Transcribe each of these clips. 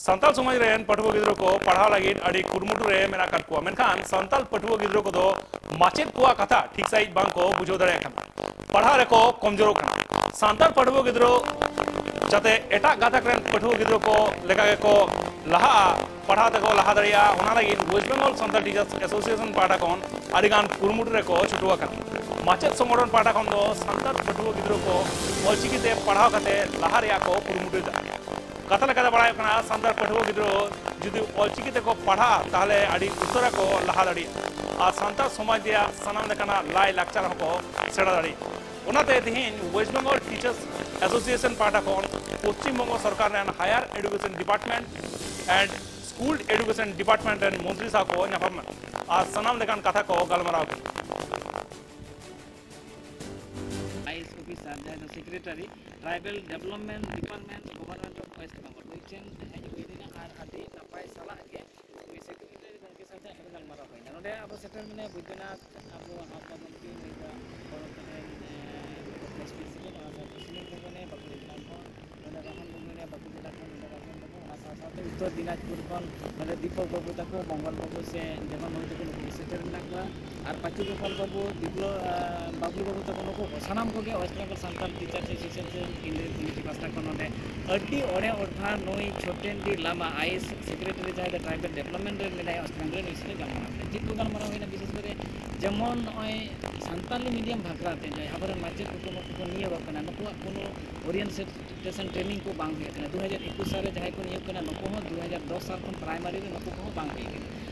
संताल समाज रेन पठुआ गिद्रो को पढ़ा लगी अड़ी कुरमुटु रे मेना काट को मेनखान संताल पठुआ गिद्रो को दो माचेद कुआ कथा ठीक सही बांग को बुझो दड़े पढ़ा रे को कमजोर संताल पठुआ गिद्रो जाते एटा गाथक रेन पठुआ गिद्रो को लेका को लहा पढ़ा तको लहा दड़िया होना लगी वेस्ट बेंगल संताल टीचर्स एसोसिएशन पाटा कोन अड़ीगान कुरमुटु रे को छुटुआ माचेद संगठन पाटा कोन दो संताल पठुआ गिद्रो को ऑलचिकीते पढ़ाव कते लहा रिया को कुरमुटु कथा लेका बड़ा कना संताल पठुआ गिद्रो जुदी ऑलचिकीते को पढ़ा ताहले अड़ी उसरा को लहा दड़ी आ संताल समाज दिया सनाम लेकाना लाई लाक्चर को सेड़ा दड़ी उनाते तिहिन वेस्ट बेंगल टीचर्स एसोसिएशन पाटा कोन पश्चिम बंग सरकार ने higher education department and school education department and मंत्री सा को न्यापम आ सनाम लेकान कथा को गलमराव IAS officer the secretary tribal development department government of West Bengal mission हेज हुईना आर आदि नपाय सलाह के सेक्रेटरी गंके साथे गलमराव होइना नोडे अब सेक्रेटरी ने बुद्धनाथ अब हापा मंत्री नेगा और स्पेशली प्रेसिडेंट को ने बकरी लाइन को नोडे रहन बुने बकरी लाइन को नोडे रहन को आशा साथे उत्तर दिनाजपुर कोन नोडे दीपक बाबू तको मंगल बाबू से जेमन होते को सेक्रेटरी नाकवा और पाचू गोपाल बाबू दिबलो बाबू बाबू तक नको सानाम को के वेस्ट बेंगल संताल टीचर एसोसिएशन से इंडियन कम्युनिटी पास्टा को नोडे अड्डी ओडे ओठा नोई छोटेन दी लामा आईएएस सेक्रेटरी जाय ट्राइबल डेवलपमेंट रे मिलाय ऑस्ट्रेलिया निसले गलमा चित्तू गलमा होइना विशेष करे जेमन ओय संताली मीडियम भागराते जाय आबर माचेत को नियोग कना नको कोनो ओरिएंटेशन ट्रेनिंग को बांग हे कना 2021 साल जाय को नियोग कना नको 2010 साल खन प्राइमरी रे नको को बांग हे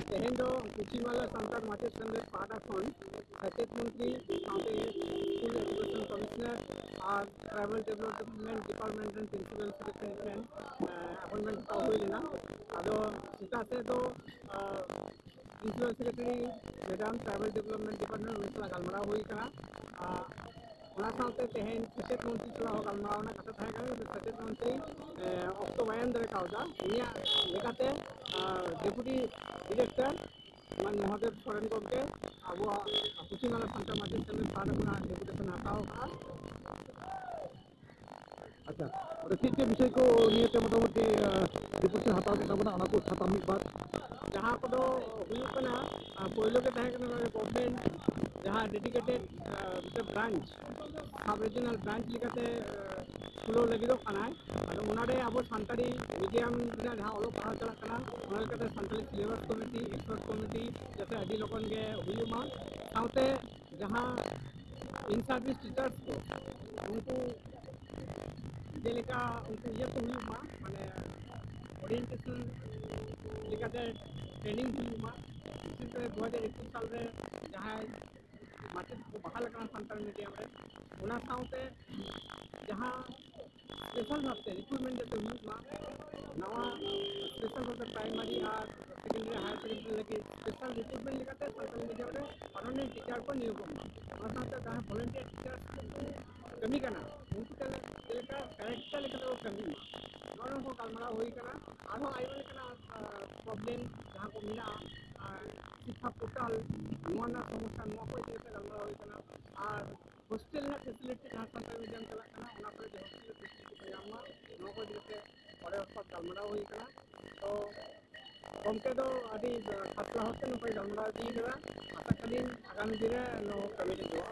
तेहन दो कुचिमाला संताल माचेत संगे पाटा खन सचेत मंत्री साथे स्कूल एजुकेशन कमिश्नर और tribal development department and principal secretary appointment का होइना आदो सीता से तो principal secretary madam tribal development department उनसला गलमरा होई कना ओना साथे तेहन सचेत मंत्री सला हो गलमरावना कथा थाय कना सचेत मंत्री ऑक्टो बयान दरे कावदा उनिया लेकाते डेपुटी डिरेक्टर मान महादेव सोरेन गमके अब कुचिमाला संताल माचेत संगे पाटा कोना डेपुटेशन हटाओ का अच्छा और चीज विषय को नियते मोटामुटी डिपोजिशन हटाव के तबना अना को छाता मिद बात जहाँ को दो हुई कना पहले के तहे कना गवर्नमेंट जहाँ डेडिकेटेड ब्रांच सब रीजनल ब्रांच लिकाते खुलो लगी दो कना और उनारे अब संताली मीडियम ना जहाँ ओलो पढ़ा चला कना उना लेकाते Santali syllabus committee expert committee जैसे अडी लोगन के हुई मा साउते जहाँ इन सर्विस टीचर्स को उनको जेलेका उनको ये तो हुई मा माने ओरिएंटेशन लेकाते ट्रेनिंग हुई मा विशेष कर 2021 साल रे जहाँ माचेत को बहाल करना संताल मीडियम रे उना साउते जहाँ स्पेशल भाबते रिक्रूटमेंट जैसे हुई मा नवा स्पेशल भाबते प्राइमरी और सेकेंडरी हायर सेकेंडरी लगी स्पेशल रिक्रूटमेंट लेकाते संताल मीडियम रे परमानेंट टीचर को नियोग उना साउते जहाँ वॉलंटियर टीचर्स कमी करना उनको लेका कैरेक्टर लेकर वो कमी नॉन को गलमरा होई कना आरो आइवल कना प्रॉब्लम जहाँ को मिला शिक्षा पोर्टल नोना समस्या नो को लेकर गलमरा होई कना और हॉस्टल ना फैसिलिटी जहाँ संताल मीडियम चला कना उना पर जो हॉस्टल फैसिलिटी नामा नो को लेकर बड़े अस्पताल गलमरा होई कना तो गमके दो आदि छात्र होते न कोई गलमरा दी करा आशा कलीन आगामी दिन नो कमिटी दो